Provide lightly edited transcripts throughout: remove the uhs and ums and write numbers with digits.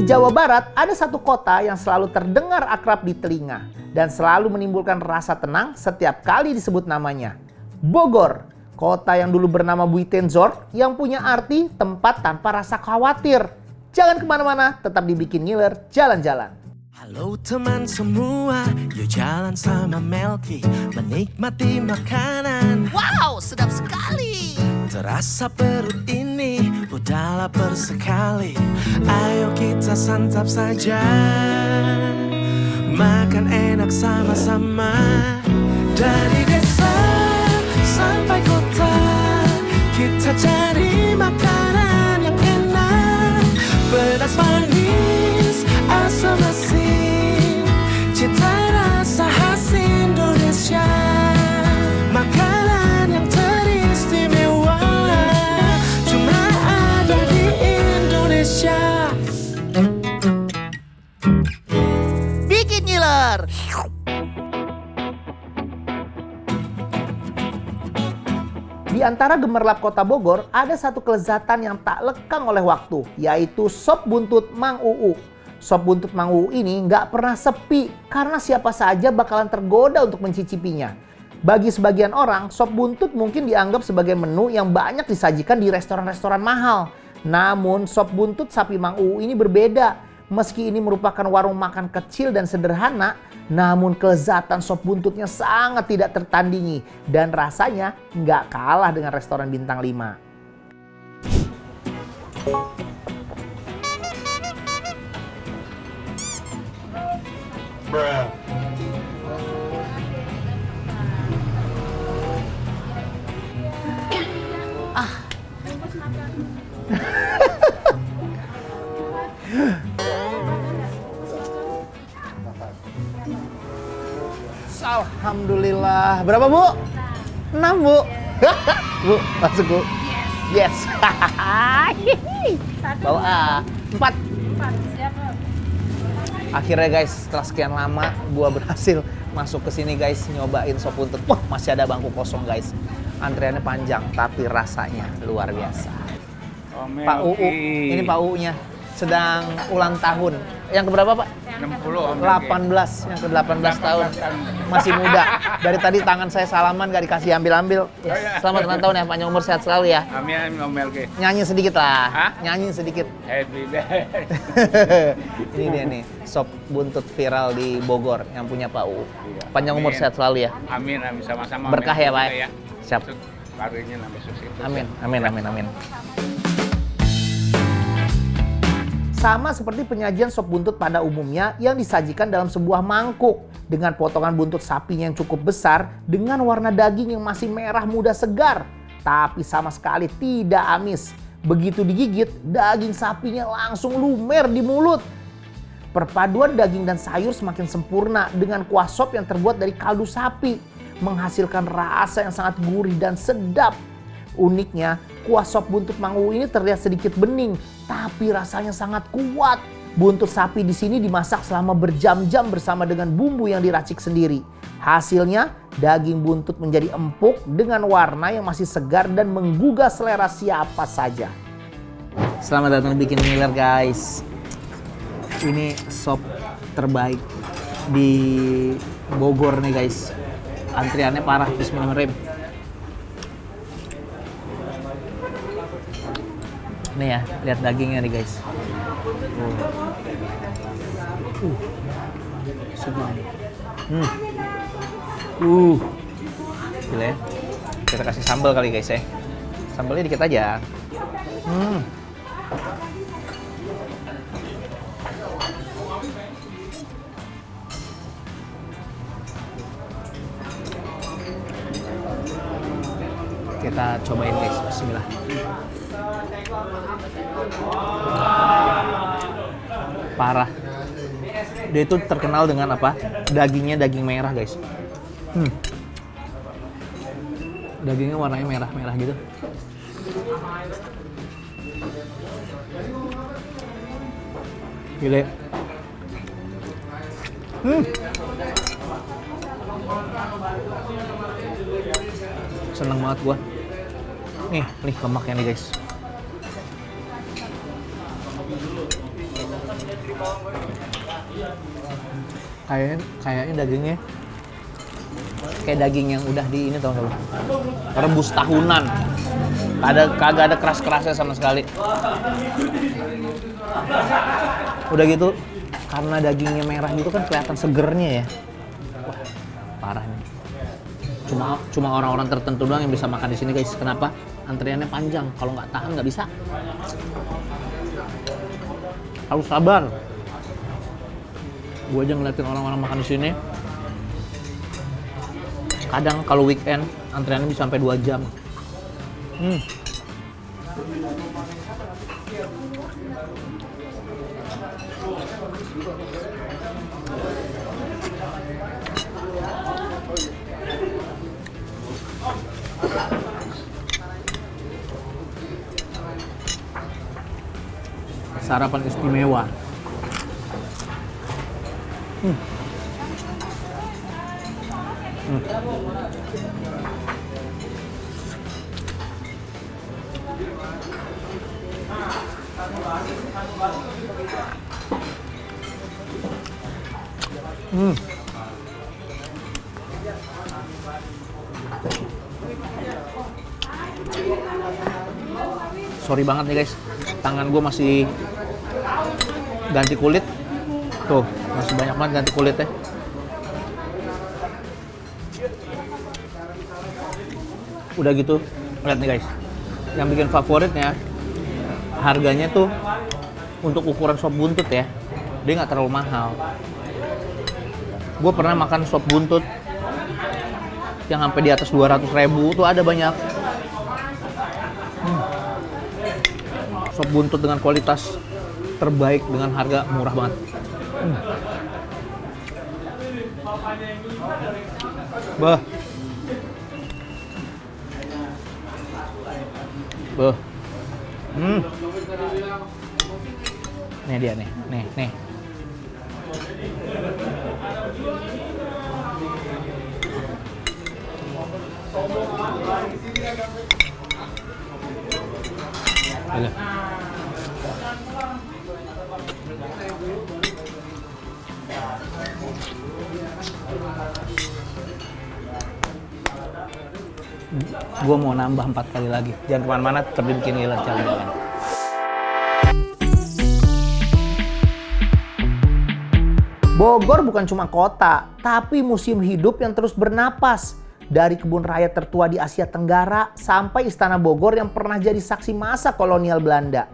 Jawa Barat ada satu kota yang selalu terdengar akrab di telinga dan selalu menimbulkan rasa tenang setiap kali disebut namanya. Bogor, kota yang dulu bernama Buitenzorg yang punya arti tempat tanpa rasa khawatir. Jangan kemana-mana, tetap dibikin ngiler jalan-jalan. Halo teman semua, yuk jalan sama Melky, menikmati makanan. Wow, sedap sekali. Terasa perut ini udah lapar sekali. Ayo kita santap saja, makan enak sama-sama. Dari desa sampai kota, kita cari makanan yang enak. Pedas manis, asam asin, cita rasa khas Indonesia. Makanan yang teristimewa cuma ada di Indonesia. Bikin ngiler. Di antara gemerlap kota Bogor, ada satu kelezatan yang tak lekang oleh waktu, yaitu sop buntut Mang Uu. Sop buntut Mang Uu ini nggak pernah sepi, karena siapa saja bakalan tergoda untuk mencicipinya. Bagi sebagian orang, sop buntut mungkin dianggap sebagai menu yang banyak disajikan di restoran-restoran mahal. Namun, sop buntut sapi Mang Uu ini berbeda. Meski ini merupakan warung makan kecil dan sederhana, namun kelezatan sop buntutnya sangat tidak tertandingi dan rasanya nggak kalah dengan restoran bintang 5. Alhamdulillah. Berapa, Bu? 6, Bu. Bu, masuk, Bu. Yes. Bawa 4. Akhirnya guys, setelah sekian lama gua berhasil masuk ke sini guys, nyobain sop buntut. Wah, masih ada bangku kosong guys. Antriannya panjang, tapi rasanya luar biasa. Pak UU, ini Pak UU-nya sedang ulang tahun. Yang keberapa, Pak? 60, 18, yang ke-18 tahun. Masih muda. Dari tadi tangan saya salaman gak dikasih ambil-ambil. Yes. Selamat ulang tahun ya, panjang umur sehat selalu ya. Amin, Om Melki. Nyanyi sedikit lah. Hah? Nyanyi sedikit. Happy day. Ini dia nih, sop buntut viral di Bogor yang punya Pak UU. Iya. Panjang umur Amin. sehat selalu ya. Amin, amin sama-sama. Berkah ya, Pak. Siap. Karirnya nambah sukses. Amin, amin, amin, amin. Sama seperti penyajian sop buntut pada umumnya yang disajikan dalam sebuah mangkuk dengan potongan buntut sapinya yang cukup besar dengan warna daging yang masih merah muda segar, tapi sama sekali tidak amis. Begitu digigit, daging sapinya langsung lumer di mulut. Perpaduan daging dan sayur semakin sempurna dengan kuah sop yang terbuat dari kaldu sapi, menghasilkan rasa yang sangat gurih dan sedap. Uniknya, kuah sop buntut Mang Uu ini terlihat sedikit bening, tapi rasanya sangat kuat. Buntut sapi di sini dimasak selama berjam-jam bersama dengan bumbu yang diracik sendiri. Hasilnya, daging buntut menjadi empuk dengan warna yang masih segar dan menggugah selera siapa saja. Selamat datang di Bikin Ngiler guys. Ini sop terbaik di Bogor nih guys. Antriannya parah, bismillahirrahmanirrahim. Nih ya, lihat dagingnya nih guys. Segar. Gila ya. Kita kasih sambal kali guys ya. Sambalnya dikit aja. Kita cobain guys, bismillah. Parah. Dia itu terkenal dengan apa? Dagingnya daging merah guys. Dagingnya warnanya merah-merah gitu. Gila. Seneng banget gua. Nih lemaknya nih guys. Kayaknya dagingnya kayak daging yang udah di ini tau nggak lu? Rebus tahunan. Kagak ada keras-kerasnya sama sekali. Udah gitu, karena dagingnya merah gitu kan kelihatan segernya ya. Wah, parah nih. Cuma orang-orang tertentu doang yang bisa makan di sini guys. Kenapa? Antriannya panjang. Kalau nggak tahan nggak bisa. Harus sabar. Gue aja ngeliatin orang-orang makan di sini. Kadang kalau weekend antriannya bisa sampai 2 jam. Sarapan istimewa. Sorry banget nih guys, tangan gue masih ganti kulit. Tuh, masih banyak banget ganti kulitnya. Udah gitu, lihat nih guys. Yang bikin favoritnya, harganya tuh untuk ukuran sop buntut ya, dia nggak terlalu mahal. Gue pernah makan sop buntut yang sampai di atas 200.000 tuh ada banyak. Sop buntut dengan kualitas terbaik dengan harga murah banget. Bah. Bah. Nih dia nih. Nih. Ayo. Gue mau nambah 4 kali lagi. Jangan kemana-mana, tetap di Bikin Ngiler jalan-jalan. Bogor bukan cuma kota, tapi museum hidup yang terus bernapas. Dari kebun raya tertua di Asia Tenggara sampai Istana Bogor yang pernah jadi saksi masa kolonial Belanda.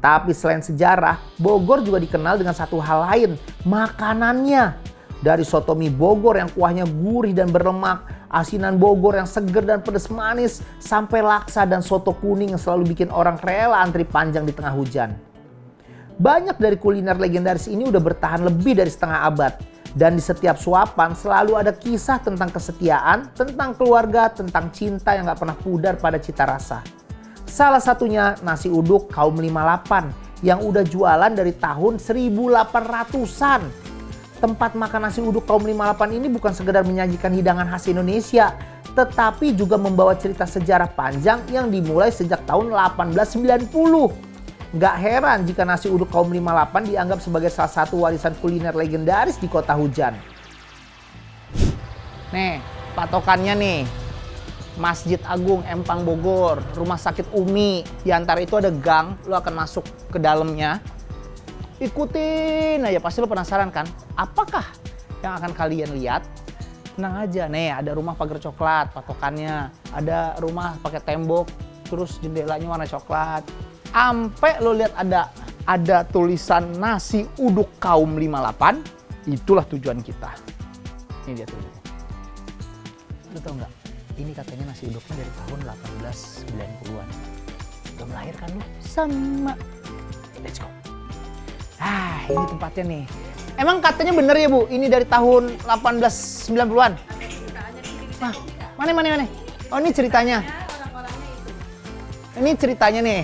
Tapi selain sejarah, Bogor juga dikenal dengan satu hal lain, makanannya. Dari soto mie Bogor yang kuahnya gurih dan berlemak, asinan Bogor yang seger dan pedas manis, sampai laksa dan soto kuning yang selalu bikin orang rela antri panjang di tengah hujan. Banyak dari kuliner legendaris ini udah bertahan lebih dari setengah abad. Dan di setiap suapan selalu ada kisah tentang kesetiaan, tentang keluarga, tentang cinta yang gak pernah pudar pada cita rasa. Salah satunya nasi uduk kaum 58 yang udah jualan dari tahun 1800-an. Tempat makan nasi uduk kaum 58 ini bukan sekedar menyajikan hidangan khas Indonesia, tetapi juga membawa cerita sejarah panjang yang dimulai sejak tahun 1890. Nggak heran jika nasi uduk kaum 58 dianggap sebagai salah satu warisan kuliner legendaris di kota hujan. Nih, patokannya nih. Masjid Agung Empang Bogor, Rumah Sakit Umi. Di antara itu ada gang, lo akan masuk ke dalamnya. Ikutin aja, pasti lo penasaran kan? Apakah yang akan kalian lihat? Tenang aja, nih ada rumah pagar coklat, patokannya. Ada rumah pakai tembok, terus jendelanya warna coklat. Ampe lo lihat ada tulisan nasi uduk kaum 58, itulah tujuan kita. Ini dia tulisannya. Lo tau nggak? Ini katanya nasi uduknya dari tahun 1890-an. Belum lahir kan lo? Sama. Let's go. Ah, ini tempatnya nih. Emang katanya bener ya Bu? Ini dari tahun 1890-an? Nah, mana? Oh ini ceritanya. Ini ceritanya nih.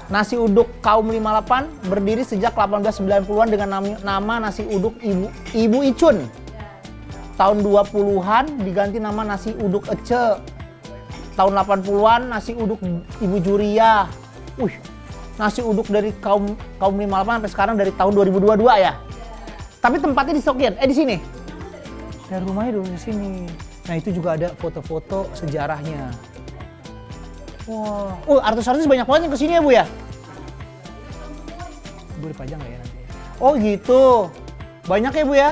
Nasi uduk kaum 58 berdiri sejak 1890-an dengan nama nasi uduk Ibu Icun. Tahun 20-an diganti nama nasi uduk Ece. Tahun 80-an nasi uduk Ibu Juria. nasi uduk dari kaum 58 sampai sekarang dari tahun 2022 ya. Tapi tempatnya di Sokien, di sini. Dan rumahnya dulu di sini. Nah itu juga ada foto-foto sejarahnya. Wah, artis-artis banyak banget yang kesini ya Bu ya? Boleh dipajang nggak ya nanti? Oh gitu, banyak ya Bu ya?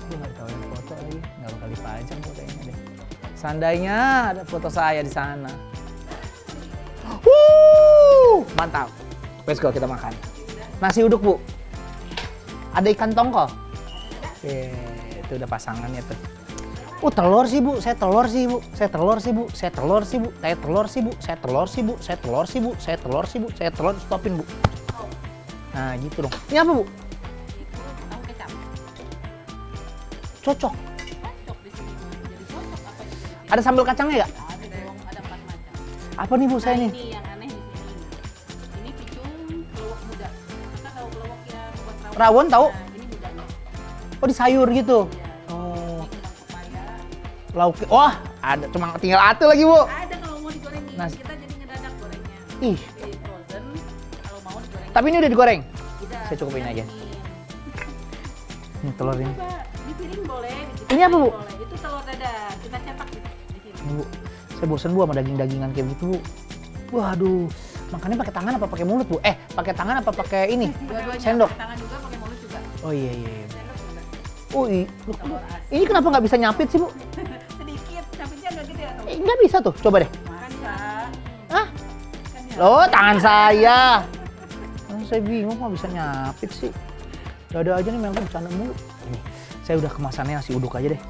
Gue nggak tahu yang foto lagi, nggak bakal dipajang kok kayaknya deh. Seandainya ada foto saya di sana. Mantap. Let's go, kita makan. Nasi uduk Bu. Ada ikan tongkol. Oke, itu udah pasangannya tuh. Telur sih Bu, saya telur sih Bu, saya telur sih Bu, saya telur sih Bu, saya telur sih Bu, saya telur sih Bu, saya telur sih Bu, saya telur sih Bu, saya telur stopin Bu. Nah gitu dong. Ini apa Bu? Tahu kecap. Cocok. Cocok di sini. Jadi cocok apa itu? Ada sambal kacangnya nggak? Ada dong, ada 4 macam. Apa nih Bu saya nih? Ini yang aneh di sini. Ini picung keluak muda. Kita tahu keluak yang buat rawon. Rawon tahu? Nah, ini mudanya. Oh di sayur gitu. Iya. Oh, Ini kentang pepaya. lauk. Wah, ada cuma tinggal atu lagi Bu. Ada kalau mau digoreng nih. Nasi. Kita jadi ngedadak gorengnya. Ih, Di frozen kalau mau digoreng. tapi ini udah digoreng. Udah, Saya cukupin aja. ini. Nih telur ini. Coba di piring boleh. di Ini apa, Bu? boleh. Itu telur dadar. Kita cetak di sini. Nih, Bu, saya bosen Bu sama daging-dagingan kayak gitu Bu. Waduh, makannya pakai tangan apa pakai mulut Bu? Pakai tangan apa pakai ini? Dua-duanya. Sendok. Pakai tangan juga, pakai mulut juga. Oh iya iya. Sendok juga. Oh Telur asin. ini kenapa nggak bisa nyapit sih Bu? Sedikit, capitnya agak gede atau? Nggak bisa tuh, coba deh. Masa? Hah? Kan ya. Loh, tangan saya. Saya bingung kok bisa nyapit sih. Ada aja nih Melvin bercanda mulu. Ini, saya udah kemasannya nasi uduk aja deh.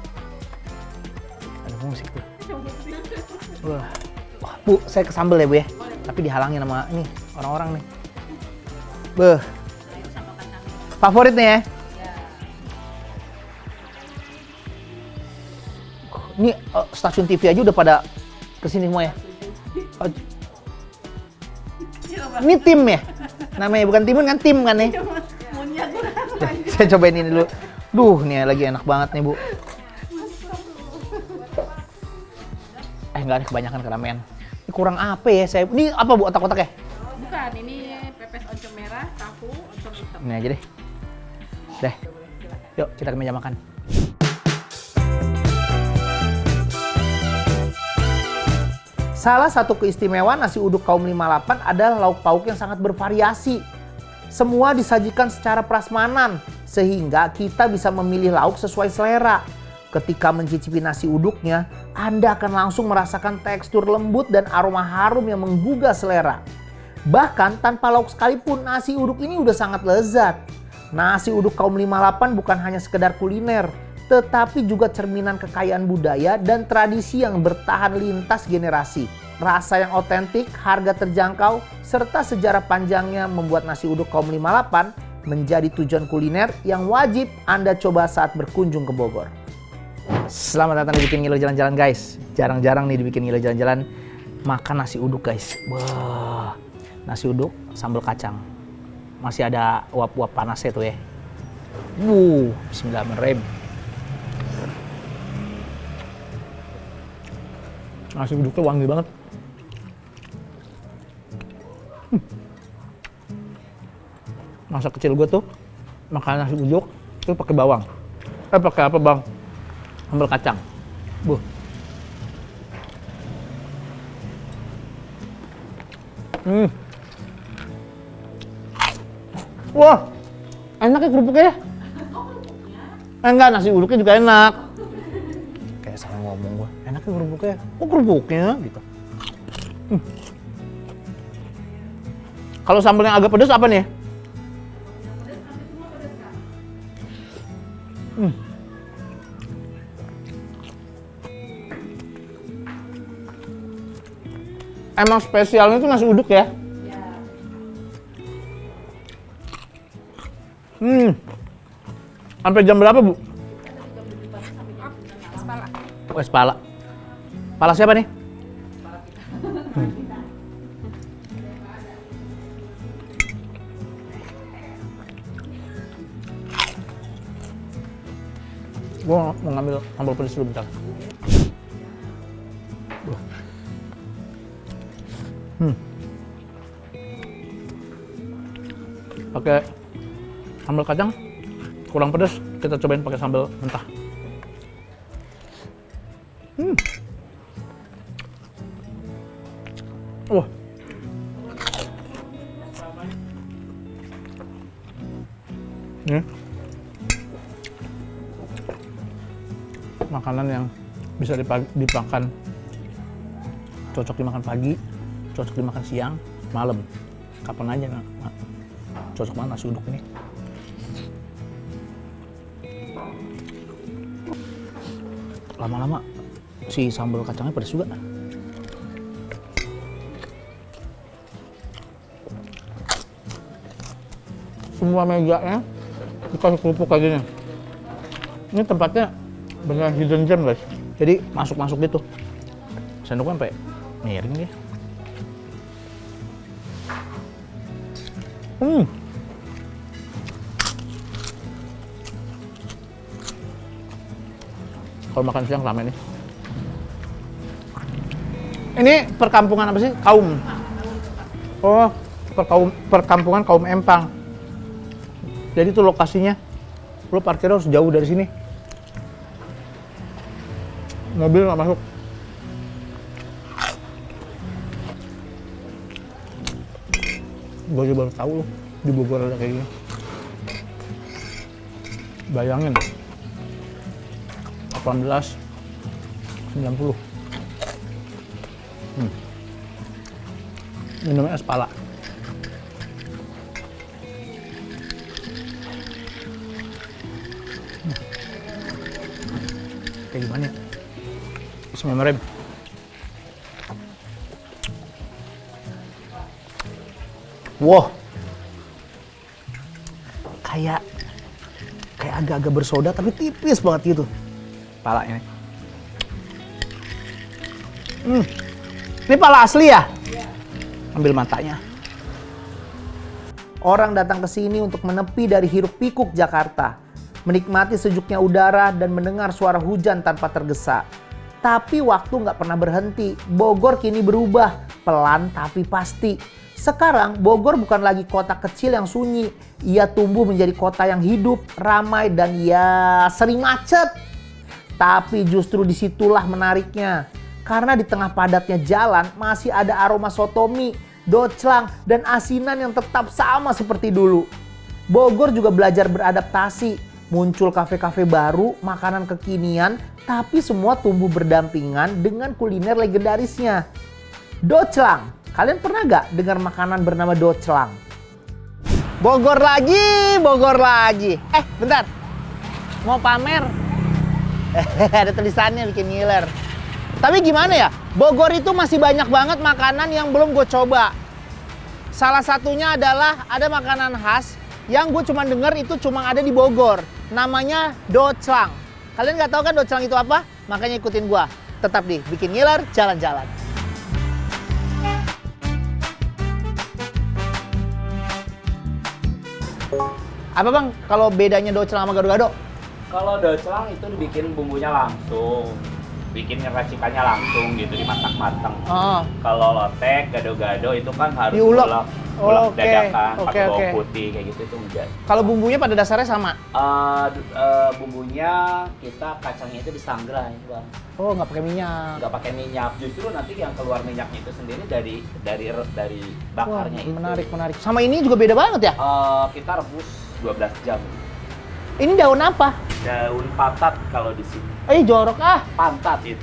Ada musik tuh. Wah, Bu, saya ke sambal ya Bu ya. Tapi dihalangin sama ini orang-orang nih. Beh, Nah, itu sambal kacang. favorit nih ya. Ya. Ini stasiun TV aja udah pada kesini semua ya. Oh, ini tim ya? Namanya bukan timun kan tim kan nih? Munnya kurang. Saya cobain ini dulu. Duh, nih lagi enak banget nih Bu. Nggak ada kebanyakan keramaian. Ini kurang apa ya? Ini apa Bu otak-otaknya? Bukan, ini pepes oncom merah, tahu, oncom hitam. Ini aja deh. Deh. Yuk, kita ke meja makan. Salah satu keistimewaan nasi uduk kaum 58 adalah lauk pauk yang sangat bervariasi. Semua disajikan secara prasmanan, sehingga kita bisa memilih lauk sesuai selera. Ketika mencicipi nasi uduknya, Anda akan langsung merasakan tekstur lembut dan aroma harum yang menggugah selera. Bahkan tanpa lauk sekalipun, nasi uduk ini udah sangat lezat. Nasi uduk kaum 58 bukan hanya sekedar kuliner, tetapi juga cerminan kekayaan budaya dan tradisi yang bertahan lintas generasi. Rasa yang otentik, harga terjangkau, serta sejarah panjangnya membuat nasi uduk kaum 58 menjadi tujuan kuliner yang wajib Anda coba saat berkunjung ke Bogor. Selamat datang di Bikin Ngiler Jalan-Jalan guys. Jarang-jarang nih dibikin ngiler jalan-jalan makan nasi uduk guys. Wah, nasi uduk sambal kacang. Masih ada uap-uap panasnya tuh ya. Bismillahirrahmanirrahim. Nasi uduknya wangi banget. Masa kecil gue tuh makan nasi uduk itu pakai bawang. Pakai apa bang? Sambal kacang. Wah, enak ya kerupuknya. Enggak, nasi uduknya juga enak. Kayak salah ngomong gua. Enak ya kerupuknya. Kok kerupuknya gitu. Kalau sambal yang agak pedas apa nih? Emang spesialnya itu nasi uduk ya? Sampai jam berapa, Bu? Wes pala. Pala siapa nih? Gua mau ngambil sambal pedas dulu bentar. pakai sambal kacang kurang pedas, kita cobain pakai sambal mentah. Wah. Ini makanan yang bisa dimakan, cocok dimakan pagi, cocok dimakan siang, malam, kapan aja cocok banget nasi uduk ini. Lama-lama si sambal kacangnya pedas juga. Semua mejanya dikasih kerupuk kayak gini. Ini tempatnya benar hidden gem guys. Jadi masuk-masuk gitu. Sendoknya sampai miring dia. Kalau makan siang rame nih. Ini perkampungan apa sih? Kaum. Oh, perkampungan kaum Empang. Jadi itu lokasinya. Lo parkirnya harus jauh dari sini. Mobil nggak masuk. Gue juga baru tahu loh di Bogor ada kayak gini. Bayangin. 1890. Minumnya es pala. Kayak gimana ya? Bismillahirrahmanirrahim. Wow. Kayak agak-agak bersoda tapi tipis banget gitu. Pala ini. Ini pala asli ya? Iya. Ambil matanya. Orang datang ke sini untuk menepi dari hiruk pikuk Jakarta, menikmati sejuknya udara dan mendengar suara hujan tanpa tergesa. Tapi waktu nggak pernah berhenti. Bogor kini berubah, pelan tapi pasti. Sekarang Bogor bukan lagi kota kecil yang sunyi. Ia tumbuh menjadi kota yang hidup, ramai, dan ya sering macet. Tapi justru disitulah menariknya. Karena di tengah padatnya jalan masih ada aroma sotomi, doclang, dan asinan yang tetap sama seperti dulu. Bogor juga belajar beradaptasi. Muncul kafe-kafe baru, makanan kekinian, tapi semua tumbuh berdampingan dengan kuliner legendarisnya. Doclang. Kalian pernah gak dengar makanan bernama doclang? Bogor lagi, Bogor lagi. Bentar. Mau pamer? Ada tulisannya bikin ngiler. Tapi gimana ya? Bogor itu masih banyak banget makanan yang belum gue coba. Salah satunya adalah ada makanan khas yang gue cuma denger itu cuma ada di Bogor. Namanya doclang. Kalian nggak tahu kan doclang itu apa? Makanya ikutin gue. Tetap di Bikin Ngiler Jalan-Jalan. Apa bang kalau bedanya doclang sama gado-gado? Kalau doclang itu dibikin bumbunya langsung, bikin racikannya langsung gitu, dimasak matang. Kalau lotek, gado-gado itu kan harus diulek. Ulek dadakan, pakai bawang putih kayak gitu itu enggak. Kalau bumbunya pada dasarnya sama? Bumbunya kita kacangnya itu disangrai bang. Oh nggak pakai minyak? Nggak pakai minyak, justru nanti yang keluar minyaknya itu sendiri dari bakarnya. Wah, menarik. Sama ini juga beda banget ya? Kita rebus 12 jam. Ini daun apa? Daun patat kalau di sini. Jorok ah. Pantat itu.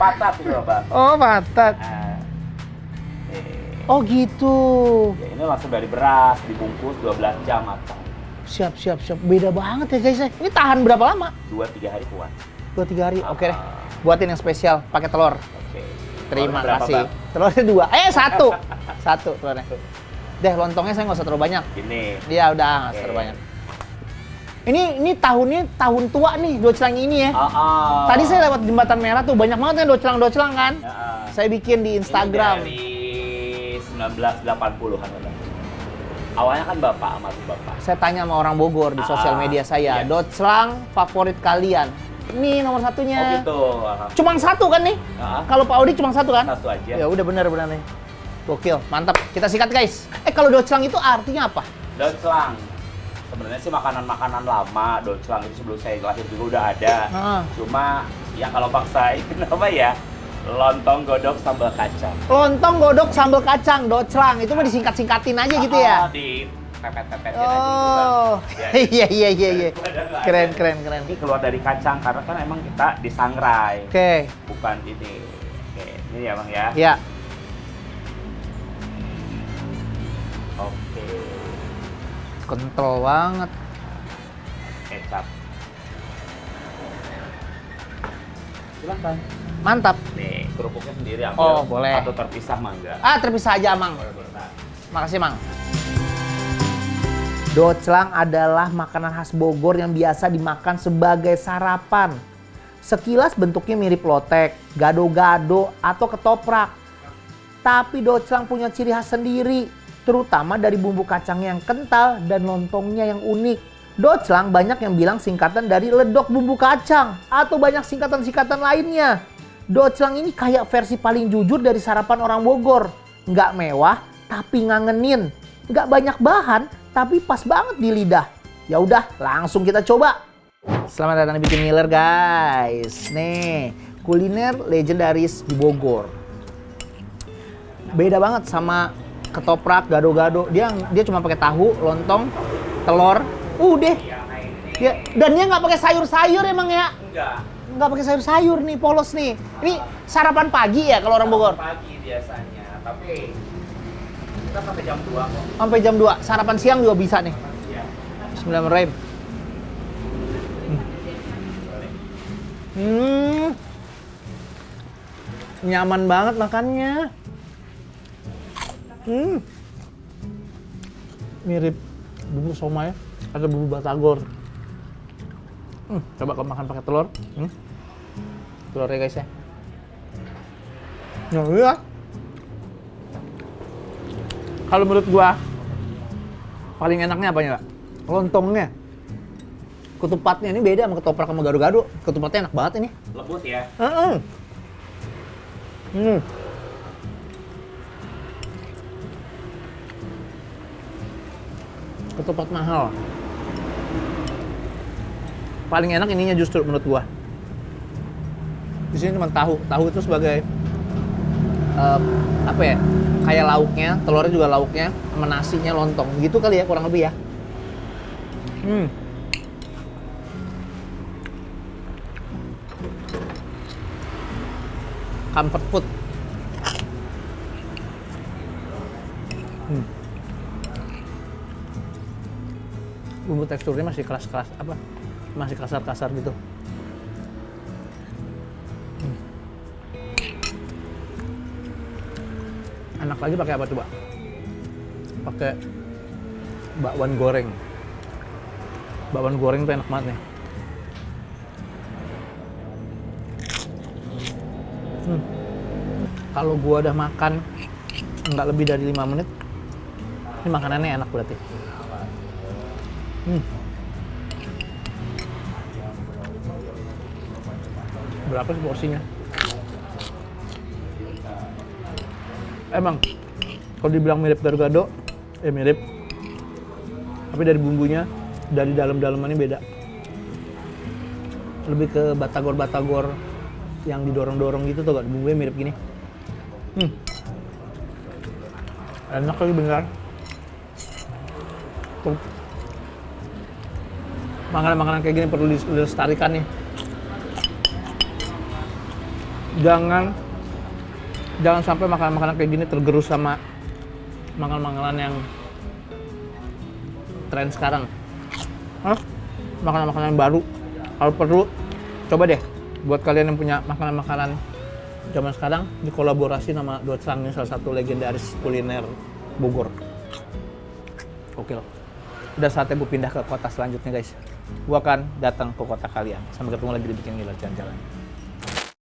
Patat itu bang. Oh patat. Oh gitu. Ya, ini langsung dari beras, dibungkus 12 jam matang. Siap. Beda banget ya guys. Ini tahan berapa lama? 2-3 hari kuat. 2-3 hari. Oke deh. Buatin yang spesial, pakai telur. Oke. Terima Berapa, kasih. Bang? Telurnya 2. 1. 1 telurnya. Deh, lontongnya saya nggak usah terlalu banyak. Ini. Iya, udah nggak usah terlalu banyak. Ini tahunnya tahun tua nih doclang ini ya. Tadi saya lewat jembatan merah tuh banyak banget yang doclang kan. Saya bikin di Instagram. Ini dari 1980-an. Awalnya kan bapak sama bapak. Saya tanya sama orang Bogor di sosial media saya, iya. doclang favorit kalian? Ini nomor satunya. Oh gitu. Cuma satu kan nih? Kalau Pak Audi cuma satu kan? Satu aja. Ya udah benar nih. Gokil, mantap. Kita sikat guys. Kalau doclang itu artinya apa? Doclang. Sebenarnya sih makanan-makanan lama, doclang itu sebelum saya lahir juga udah ada. Cuma ya kalau paksain apa ya? Lontong godok sambal kacang. Lontong godok sambal kacang, doclang. Itu mah disingkat-singkatin aja gitu ya? Di pepet-pepetin Oh, aja gitu kan. iya. Keren. Ini keluar dari kacang karena kan emang kita disangrai. Oke. Bukan ini. Oke, ini ya Bang ya. Ya. Oke. Kental banget. Kecap. Silahkan. Mantap. Nih, kerupuknya sendiri ambil. Oh, boleh. Atau terpisah mangga. Terpisah aja, Mang. Boleh, boleh. Makasih, Mang. Doclang adalah makanan khas Bogor yang biasa dimakan sebagai sarapan. Sekilas bentuknya mirip lotek, gado-gado, atau ketoprak. Tapi doclang punya ciri khas sendiri, terutama dari bumbu kacangnya yang kental dan lontongnya yang unik. Doclang banyak yang bilang singkatan dari ledok bumbu kacang atau banyak singkatan-singkatan lainnya. Doclang ini kayak versi paling jujur dari sarapan orang Bogor. Nggak mewah, tapi ngangenin. Nggak banyak bahan, tapi pas banget di lidah. Ya udah, langsung kita coba. Selamat datang di Bikin Ngiler guys. Nih, kuliner legendaris di Bogor. Beda banget sama ketoprak, gado-gado. Dia cuma pakai tahu, lontong, telur, udah. Ya, dan dia nggak pakai sayur-sayur emang ya? Nggak pakai sayur-sayur nih, polos nih. Ini sarapan pagi ya kalau orang Bogor? Pagi biasanya, tapi kita sampai jam 2 kok. Sampai jam 2. Sarapan siang juga bisa nih. Iya. Bismillahirrahmanirrahim. Nyaman banget makannya. Mirip bumbu somai atau bumbu batagor. Coba kalau makan pakai telur. Telurnya guys ya. Nah, iya. Kalau menurut gua paling enaknya apanya, Pak? Lontongnya. Ketupatnya ini beda sama ketoprak sama gado-gado. Ketupatnya enak banget ini. Lembut ya. Ketupat mahal. Paling enak ininya justru menurut gua. Di sini cuma tahu. Tahu itu sebagai apa ya? Kayak lauknya, telurnya juga lauknya, sama nasinya lontong. Gitu kali ya kurang lebih ya. Comfort food. Bumbu teksturnya masih keras-keras apa? Masih kasar-kasar gitu. Enak lagi pakai apa coba? Pakai bakwan goreng. Bakwan goreng tuh enak banget nih. Kalau gua udah makan nggak lebih dari 5 menit, ini makanannya enak berarti. Berapa sih porsinya? Emang kalau dibilang mirip gado-gado, mirip. Tapi dari bumbunya, dari dalam-dalamannya beda. Lebih ke batagor-batagor yang didorong-dorong gitu tuh, gak? Bumbunya mirip gini. Enak lagi bener. Tuh. Makanan-makanan kayak gini perlu dilestarikan nih. Jangan sampai makanan-makanan kayak gini tergerus sama makanan-makanan yang tren sekarang. Makanan-makanan baru. Kalau perlu, coba deh buat kalian yang punya makanan-makanan zaman sekarang, dikolaborasi sama Doclang, ini salah satu legendaris kuliner Bogor. Oke loh. Udah saatnya gue pindah ke kota selanjutnya guys. Gue akan datang ke kota kalian. Sampai ketemu lagi di Bikin Ngiler Jalan-Jalan.